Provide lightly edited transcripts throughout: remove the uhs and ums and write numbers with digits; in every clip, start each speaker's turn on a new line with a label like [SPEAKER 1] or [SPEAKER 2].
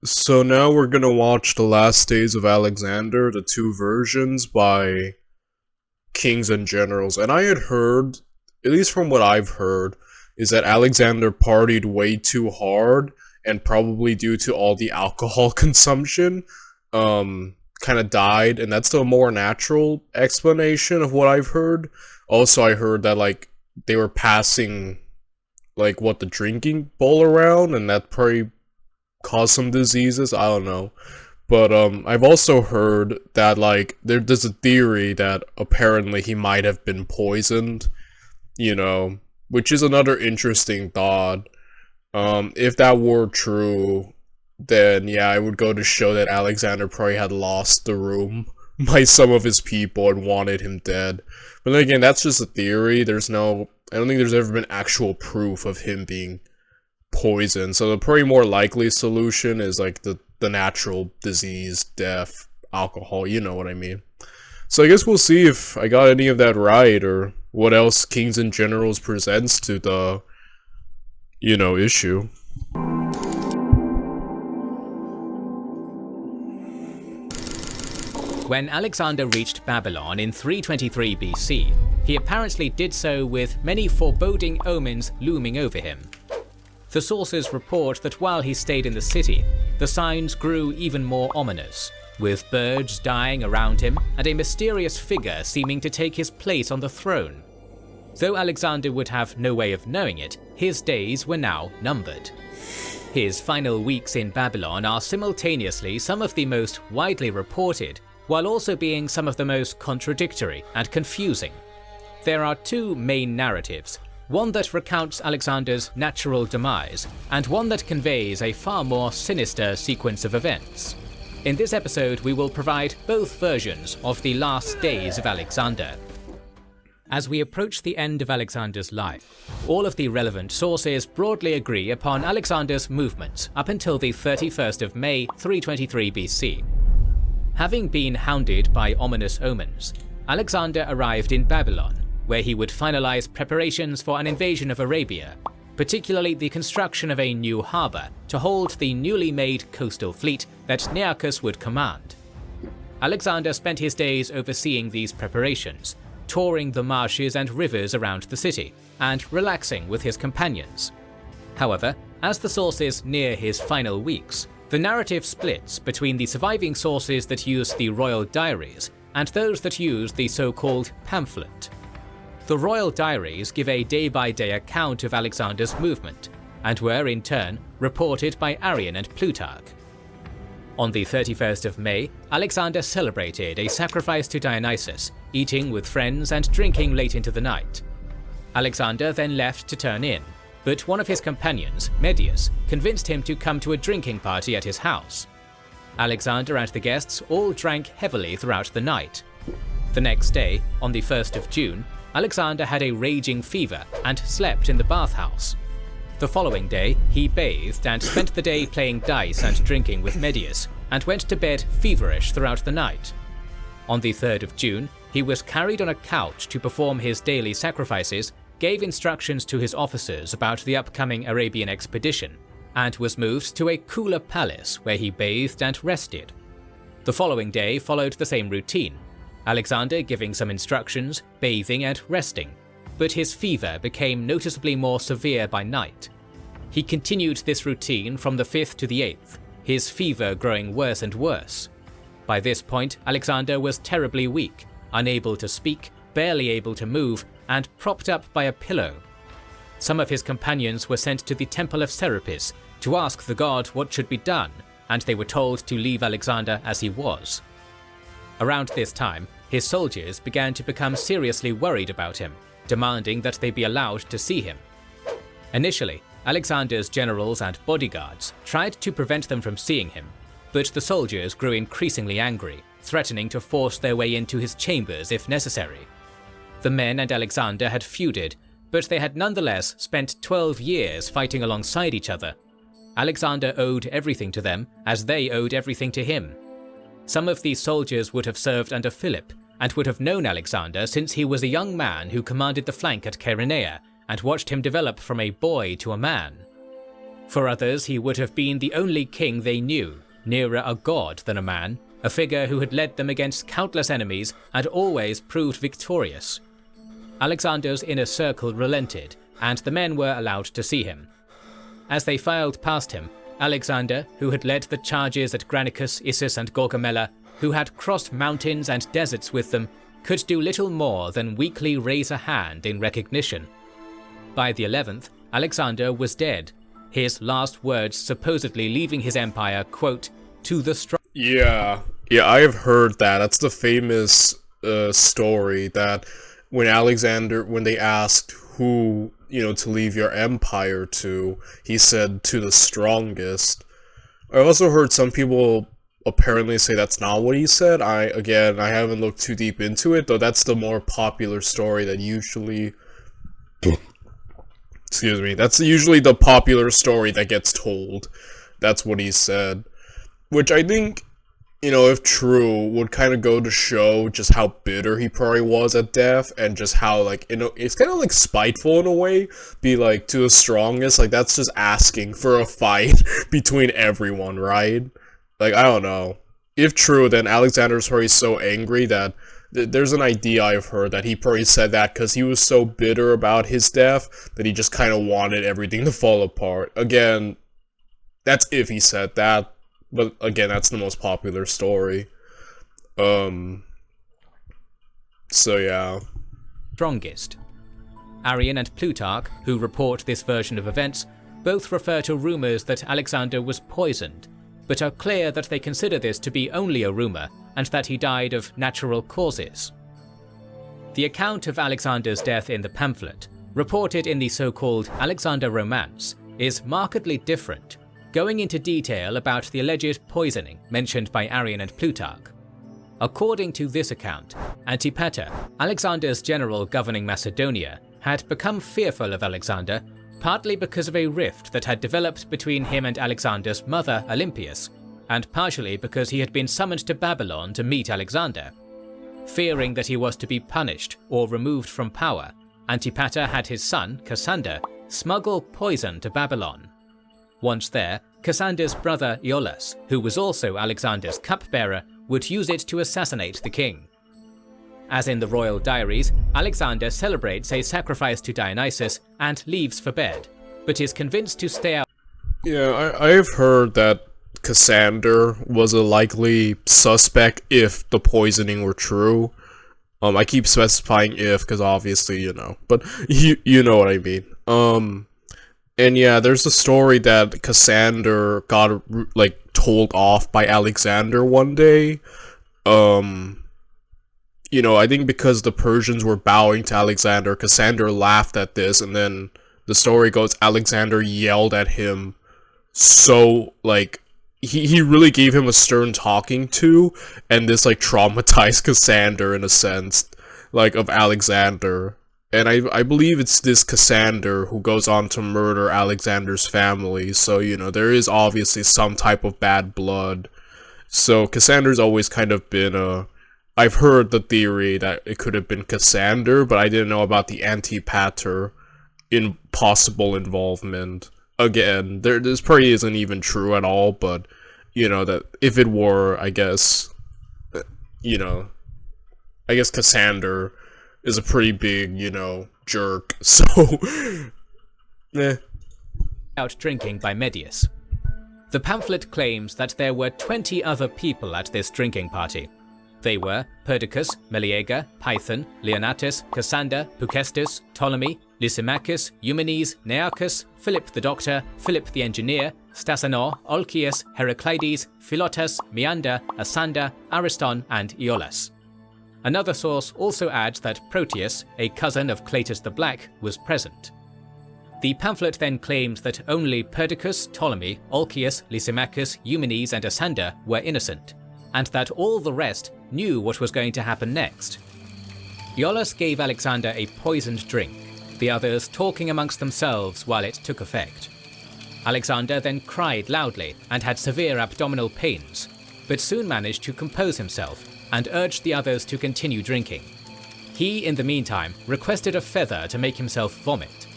[SPEAKER 1] So now we're gonna watch The Last Days of Alexander, the two versions by Kings and Generals. And I had heard, at least from what I've heard, is that Alexander partied way too hard, and probably due to all the alcohol consumption, kind of died, and that's the more natural explanation of what I've heard. Also, I heard that, like, they were passing, like, what, the drinking bowl around, and that probably cause some diseases. I don't know. But I've also heard that, like, there's a theory that apparently he might have been poisoned, which is another interesting thought. If that were true, then yeah, I would go to show that Alexander probably had lost the room by some of his people and wanted him dead. But then again, that's just a theory. I don't think there's ever been actual proof of him being poison. So the probably more likely solution is like the natural disease, death, alcohol, you know what I mean. So I guess we'll see if I got any of that right, or what else Kings and Generals presents to the, issue.
[SPEAKER 2] When Alexander reached Babylon in 323 BC, he apparently did so with many foreboding omens looming over him. The sources report that while he stayed in the city, the signs grew even more ominous, with birds dying around him and a mysterious figure seeming to take his place on the throne. Though Alexander would have no way of knowing it, his days were now numbered. His final weeks in Babylon are simultaneously some of the most widely reported, while also being some of the most contradictory and confusing. There are two main narratives, one that recounts Alexander's natural demise, and one that conveys a far more sinister sequence of events. In this episode, we will provide both versions of the last days of Alexander. As we approach the end of Alexander's life, all of the relevant sources broadly agree upon Alexander's movements up until the 31st of May 323 BC. Having been hounded by ominous omens, Alexander arrived in Babylon, where he would finalize preparations for an invasion of Arabia, particularly the construction of a new harbour to hold the newly made coastal fleet that Nearchus would command. Alexander spent his days overseeing these preparations, touring the marshes and rivers around the city, and relaxing with his companions. However, as the sources near his final weeks, the narrative splits between the surviving sources that use the royal diaries and those that use the so-called pamphlet. The royal diaries give a day-by-day account of Alexander's movement, and were in turn reported by Arrian and Plutarch. On the 31st of May, Alexander celebrated a sacrifice to Dionysus, eating with friends and drinking late into the night. Alexander then left to turn in, but one of his companions, Medius, convinced him to come to a drinking party at his house. Alexander and the guests all drank heavily throughout the night. The next day, on the 1st of June, Alexander had a raging fever and slept in the bathhouse. The following day, he bathed and spent the day playing dice and drinking with Medius, and went to bed feverish throughout the night. On the 3rd of June, he was carried on a couch to perform his daily sacrifices, gave instructions to his officers about the upcoming Arabian expedition, and was moved to a cooler palace where he bathed and rested. The following day followed the same routine, Alexander giving some instructions, bathing and resting, but his fever became noticeably more severe by night. He continued this routine from the 5th to the 8th, his fever growing worse and worse. By this point, Alexander was terribly weak, unable to speak, barely able to move, and propped up by a pillow. Some of his companions were sent to the temple of Serapis to ask the god what should be done, and they were told to leave Alexander as he was. Around this time, his soldiers began to become seriously worried about him, demanding that they be allowed to see him. Initially, Alexander's generals and bodyguards tried to prevent them from seeing him, but the soldiers grew increasingly angry, threatening to force their way into his chambers if necessary. The men and Alexander had feuded, but they had nonetheless spent 12 years fighting alongside each other. Alexander owed everything to them, as they owed everything to him. Some of these soldiers would have served under Philip, and would have known Alexander since he was a young man who commanded the flank at Chaeronea, and watched him develop from a boy to a man. For others, he would have been the only king they knew, nearer a god than a man, a figure who had led them against countless enemies and always proved victorious. Alexander's inner circle relented, and the men were allowed to see him. As they filed past him, Alexander, who had led the charges at Granicus, Issus and Gaugamela, who had crossed mountains and deserts with them, could do little more than weakly raise a hand in recognition. By the 11th, Alexander was dead, his last words supposedly leaving his empire, quote, "to the strong."
[SPEAKER 1] Yeah, I have heard that. That's the famous story that when they asked who, to leave your empire to, he said, "to the strongest." I also heard some people apparently say that's not what he said. I haven't looked too deep into it, though that's the more popular story that usually... Excuse me, that's usually the popular story that gets told. That's what he said. Which I think, if true, would kind of go to show just how bitter he probably was at death, and just how, it's kind of, spiteful in a way, be like, to the strongest, that's just asking for a fight between everyone, right? I don't know. If true, then Alexander's probably so angry that there's an idea I've heard that he probably said that because he was so bitter about his death that he just kind of wanted everything to fall apart. Again, that's if he said that, but again, that's the most popular story. So yeah.
[SPEAKER 2] Strongest. Arrian and Plutarch, who report this version of events, both refer to rumours that Alexander was poisoned, but are clear that they consider this to be only a rumour and that he died of natural causes. The account of Alexander's death in the pamphlet, reported in the so-called Alexander Romance, is markedly different, going into detail about the alleged poisoning mentioned by Arrian and Plutarch. According to this account, Antipater, Alexander's general governing Macedonia, had become fearful of Alexander, partly because of a rift that had developed between him and Alexander's mother, Olympias, and partially because he had been summoned to Babylon to meet Alexander. Fearing that he was to be punished or removed from power, Antipater had his son, Cassander, smuggle poison to Babylon. Once there, Cassander's brother Iollas, who was also Alexander's cupbearer, would use it to assassinate the king. As in the royal diaries, Alexander celebrates a sacrifice to Dionysus and leaves for bed, but is convinced to stay out.
[SPEAKER 1] Yeah, I have heard that Cassander was a likely suspect if the poisoning were true. I keep specifying if, because obviously, but you know what I mean. And yeah, there's a story that Cassander got, told off by Alexander one day. I think because the Persians were bowing to Alexander, Cassander laughed at this, and then the story goes Alexander yelled at him so, he really gave him a stern talking to, and this, traumatized Cassander in a sense, of Alexander. And I believe it's this Cassander who goes on to murder Alexander's family, so, there is obviously some type of bad blood. So, Cassander's always kind of been I've heard the theory that it could have been Cassander, but I didn't know about the Antipater in possible involvement. Again, this probably isn't even true at all, but, that if it were, I guess, Cassander is a pretty big, jerk, so,
[SPEAKER 2] Out drinking by Medius. The pamphlet claims that there were 20 other people at this drinking party. They were Perdiccas, Meleager, Python, Leonatus, Cassander, Pukestus, Ptolemy, Lysimachus, Eumenes, Nearchus, Philip the Doctor, Philip the Engineer, Stasanor, Olcius, Heraclides, Philotas, Meander, Asander, Ariston, and Iollas. Another source also adds that Proteus, a cousin of Cletus the Black, was present. The pamphlet then claimed that only Perdiccas, Ptolemy, Olcius, Lysimachus, Eumenes, and Asander were innocent, and that all the rest knew what was going to happen next. Iollas gave Alexander a poisoned drink, the others talking amongst themselves while it took effect. Alexander then cried loudly and had severe abdominal pains, but soon managed to compose himself and urged the others to continue drinking. He, in the meantime, requested a feather to make himself vomit.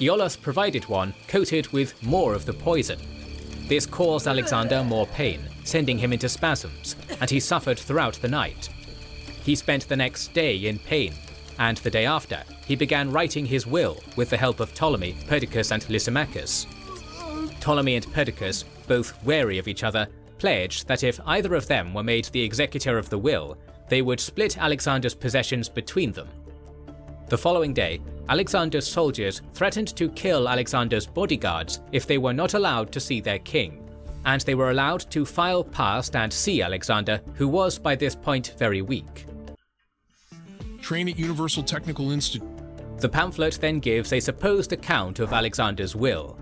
[SPEAKER 2] Iolaus provided one coated with more of the poison. This caused Alexander more pain, sending him into spasms, and he suffered throughout the night. He spent the next day in pain, and the day after, he began writing his will with the help of Ptolemy, Perdiccas, and Lysimachus. Ptolemy and Perdiccas, both wary of each other, pledged that if either of them were made the executor of the will, they would split Alexander's possessions between them. The following day, Alexander's soldiers threatened to kill Alexander's bodyguards if they were not allowed to see their king, and they were allowed to file past and see Alexander, who was by this point very weak.
[SPEAKER 3] Train at Universal Technical Institute.
[SPEAKER 2] The pamphlet then gives a supposed account of Alexander's will.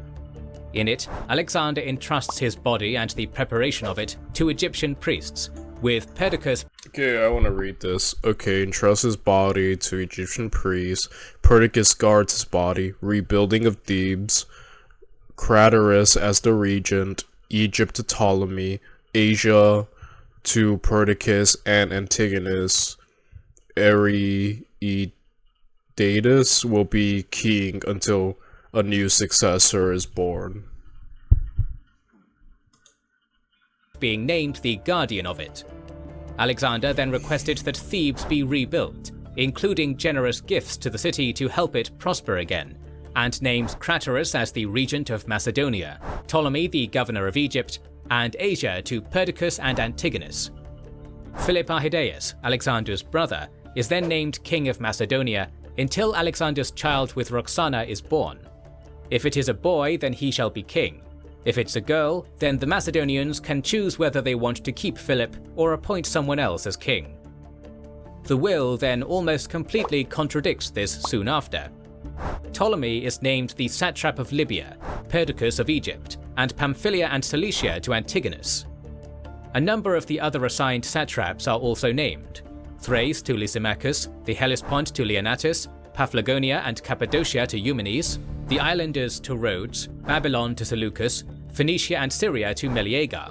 [SPEAKER 2] In it, Alexander entrusts his body and the preparation of it to Egyptian priests, with Perdiccas.
[SPEAKER 1] Okay, I want to read this. Okay, entrusts his body to Egyptian priests. Perdiccas guards his body. Rebuilding of Thebes. Craterus as the regent. Egypt to Ptolemy. Asia to Perdiccas and Antigonus. Aridaeus will be king until a new successor is born.
[SPEAKER 2] Being named the guardian of it. Alexander then requested that Thebes be rebuilt, including generous gifts to the city to help it prosper again, and named Craterus as the regent of Macedonia, Ptolemy the governor of Egypt, and Asia to Perdiccas and Antigonus. Philip Arrhidaeus, Alexander's brother, is then named king of Macedonia until Alexander's child with Roxana is born. If it is a boy, then he shall be king. If it's a girl, then the Macedonians can choose whether they want to keep Philip or appoint someone else as king. The will then almost completely contradicts this soon after. Ptolemy is named the satrap of Libya, Perdiccas of Egypt, and Pamphylia and Cilicia to Antigonus. A number of the other assigned satraps are also named: Thrace to Lysimachus, the Hellespont to Leonatus, Paphlagonia and Cappadocia to Eumenes, the islanders to Rhodes, Babylon to Seleucus, Phoenicia and Syria to Meleager.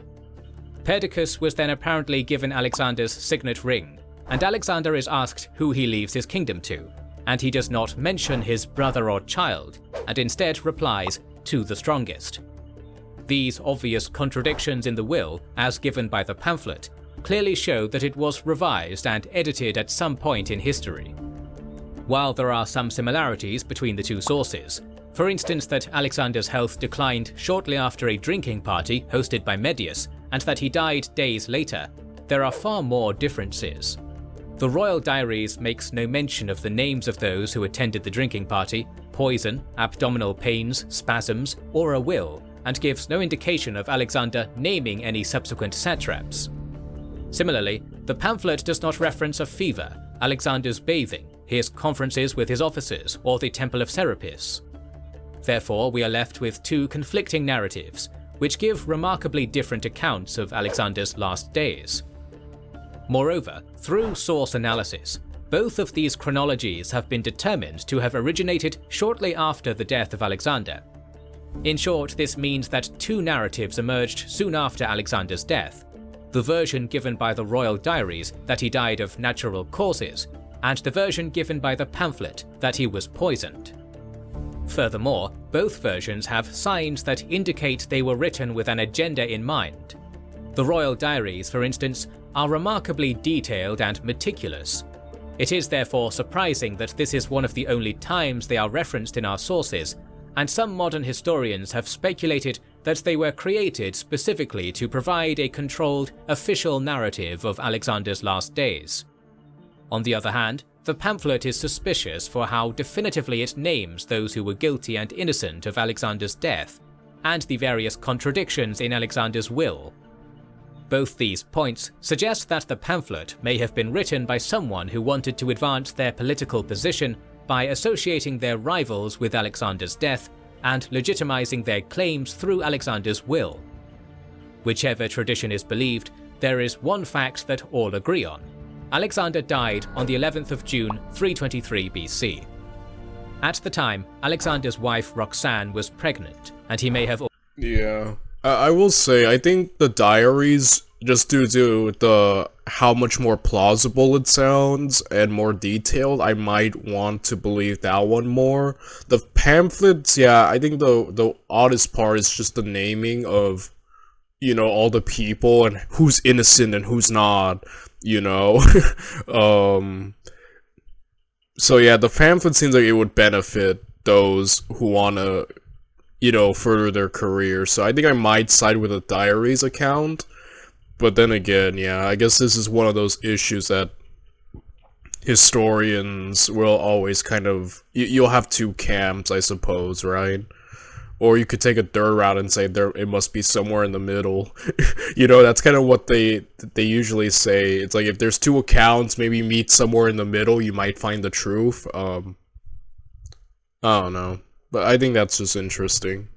[SPEAKER 2] Perdiccas was then apparently given Alexander's signet ring, and Alexander is asked who he leaves his kingdom to, and he does not mention his brother or child, and instead replies, "to the strongest." These obvious contradictions in the will, as given by the pamphlet, clearly show that it was revised and edited at some point in history. While there are some similarities between the two sources, for instance that Alexander's health declined shortly after a drinking party hosted by Medius, and that he died days later, there are far more differences. The royal diaries makes no mention of the names of those who attended the drinking party, poison, abdominal pains, spasms, or a will, and gives no indication of Alexander naming any subsequent satraps. Similarly, the pamphlet does not reference a fever, Alexander's bathing, his conferences with his officers, or the Temple of Serapis. Therefore, we are left with two conflicting narratives, which give remarkably different accounts of Alexander's last days. Moreover, through source analysis, both of these chronologies have been determined to have originated shortly after the death of Alexander. In short, this means that two narratives emerged soon after Alexander's death: the version given by the royal diaries that he died of natural causes, and the version given by the pamphlet that he was poisoned. Furthermore, both versions have signs that indicate they were written with an agenda in mind. The royal diaries, for instance, are remarkably detailed and meticulous. It is therefore surprising that this is one of the only times they are referenced in our sources, and some modern historians have speculated that they were created specifically to provide a controlled, official narrative of Alexander's last days. On the other hand, the pamphlet is suspicious for how definitively it names those who were guilty and innocent of Alexander's death, and the various contradictions in Alexander's will. Both these points suggest that the pamphlet may have been written by someone who wanted to advance their political position by associating their rivals with Alexander's death and legitimizing their claims through Alexander's will. Whichever tradition is believed, there is one fact that all agree on: Alexander died on the 11th of June 323 BC. At the time, Alexander's wife Roxanne was pregnant, and he may have...
[SPEAKER 1] Yeah. I will say, I think the diaries, just due to the how much more plausible it sounds and more detailed, I might want to believe that one more. The pamphlets, yeah, I think the oddest part is just the naming of, all the people and who's innocent and who's not, you know. So yeah, the pamphlet seems like it would benefit those who wanna, further their career. So I think I might side with a diaries account. But then again, yeah, I guess this is one of those issues that historians will always kind of... You'll have two camps, I suppose, right? Or you could take a third route and say it must be somewhere in the middle. That's kind of what they usually say. It's like if there's two accounts, maybe meet somewhere in the middle, you might find the truth. I don't know. But I think that's just interesting.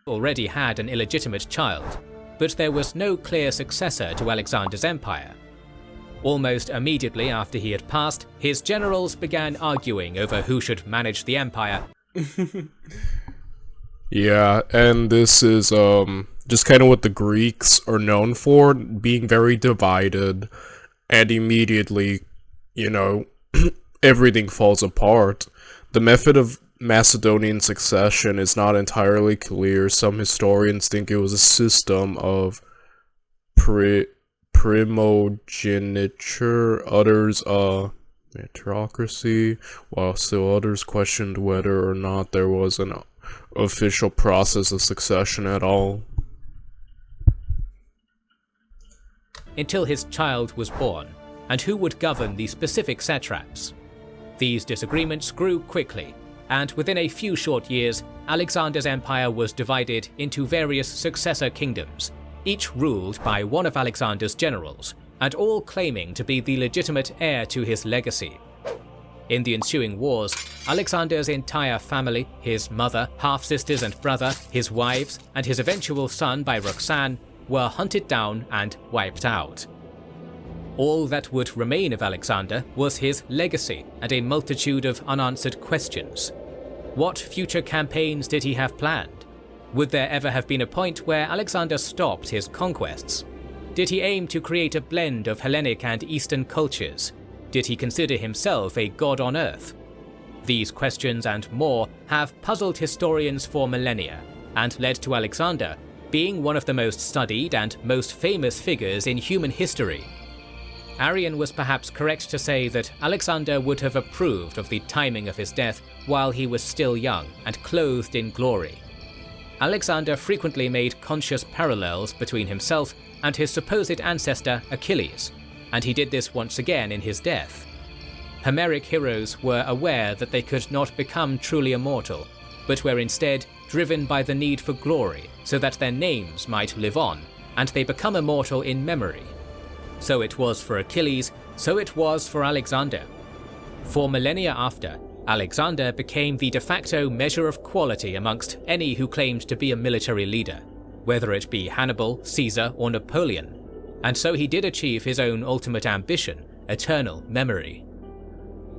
[SPEAKER 2] Already had an illegitimate child, but there was no clear successor to Alexander's empire. Almost immediately after he had passed, his generals began arguing over who should manage the empire.
[SPEAKER 1] Yeah, and this is just kind of what the Greeks are known for, being very divided, and immediately, everything falls apart. The method of Macedonian succession is not entirely clear. Some historians think it was a system of primogeniture, others meritocracy, while still others questioned whether or not there was an official process of succession at all.
[SPEAKER 2] Until his child was born, and who would govern the specific satraps? These disagreements grew quickly, and within a few short years, Alexander's empire was divided into various successor kingdoms, each ruled by one of Alexander's generals, and all claiming to be the legitimate heir to his legacy. In the ensuing wars, Alexander's entire family, his mother, half-sisters and brother, his wives, and his eventual son by Roxanne, were hunted down and wiped out. All that would remain of Alexander was his legacy and a multitude of unanswered questions. What future campaigns did he have planned? Would there ever have been a point where Alexander stopped his conquests? Did he aim to create a blend of Hellenic and Eastern cultures? Did he consider himself a god on earth? These questions and more have puzzled historians for millennia, and led to Alexander being one of the most studied and most famous figures in human history. Arrian was perhaps correct to say that Alexander would have approved of the timing of his death while he was still young and clothed in glory. Alexander frequently made conscious parallels between himself and his supposed ancestor Achilles, and he did this once again in his death. Homeric heroes were aware that they could not become truly immortal, but were instead driven by the need for glory so that their names might live on, and they become immortal in memory. So it was for Achilles, so it was for Alexander. For millennia after, Alexander became the de facto measure of quality amongst any who claimed to be a military leader, whether it be Hannibal, Caesar, or Napoleon. And so he did achieve his own ultimate ambition, eternal memory.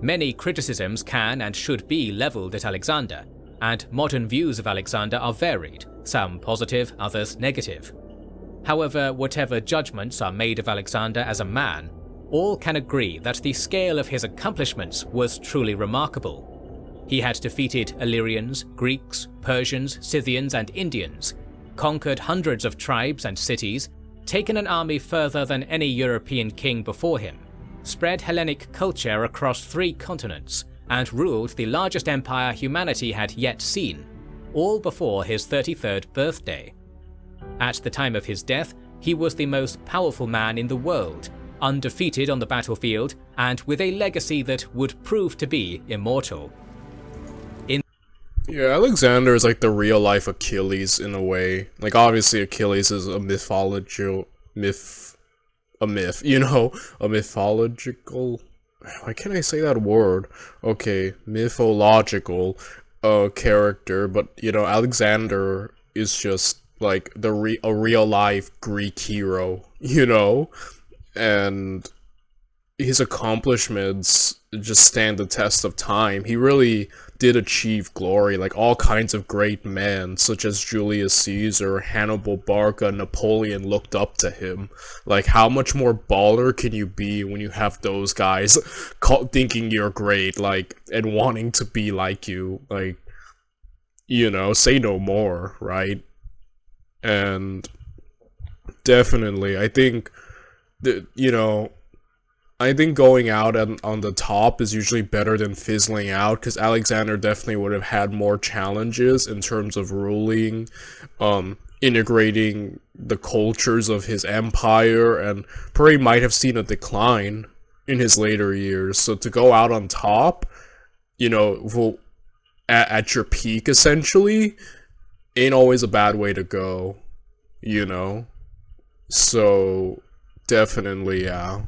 [SPEAKER 2] Many criticisms can and should be leveled at Alexander, and modern views of Alexander are varied, some positive, others negative. However, whatever judgments are made of Alexander as a man, all can agree that the scale of his accomplishments was truly remarkable. He had defeated Illyrians, Greeks, Persians, Scythians, and Indians, conquered hundreds of tribes and cities, taken an army further than any European king before him, spread Hellenic culture across 3 continents, and ruled the largest empire humanity had yet seen, all before his 33rd birthday. At the time of his death, he was the most powerful man in the world, undefeated on the battlefield, and with a legacy that would prove to be immortal.
[SPEAKER 1] Yeah, Alexander is like the real-life Achilles in a way. Like, obviously Achilles is a mythological... a mythological... Why can't I say that word? Okay, mythological character, but, Alexander is just like a real-life Greek hero, and his accomplishments just stand the test of time. He really did achieve glory, like all kinds of great men, such as Julius Caesar, Hannibal Barca, Napoleon looked up to him. Like, how much more baller can you be when you have those guys thinking you're great, like, and wanting to be like you? Like, you know, say no more, right? And definitely, I think that, you know, I think going out on the top is usually better than fizzling out, because Alexander definitely would have had more challenges in terms of ruling, integrating the cultures of his empire, and probably might have seen a decline in his later years. So to go out on top, you know, at your peak, essentially, ain't always a bad way to go, you know? So, definitely, yeah.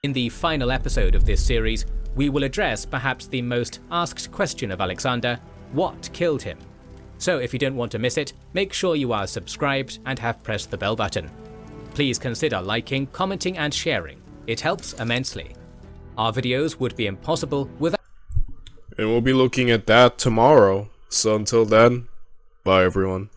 [SPEAKER 2] In the final episode of this series, we will address perhaps the most asked question of Alexander: what killed him? So if you don't want to miss it, make sure you are subscribed and have pressed the bell button. Please consider liking, commenting and sharing. It helps immensely. Our videos would be impossible without...
[SPEAKER 1] And we'll be looking at that tomorrow. So until then, bye everyone.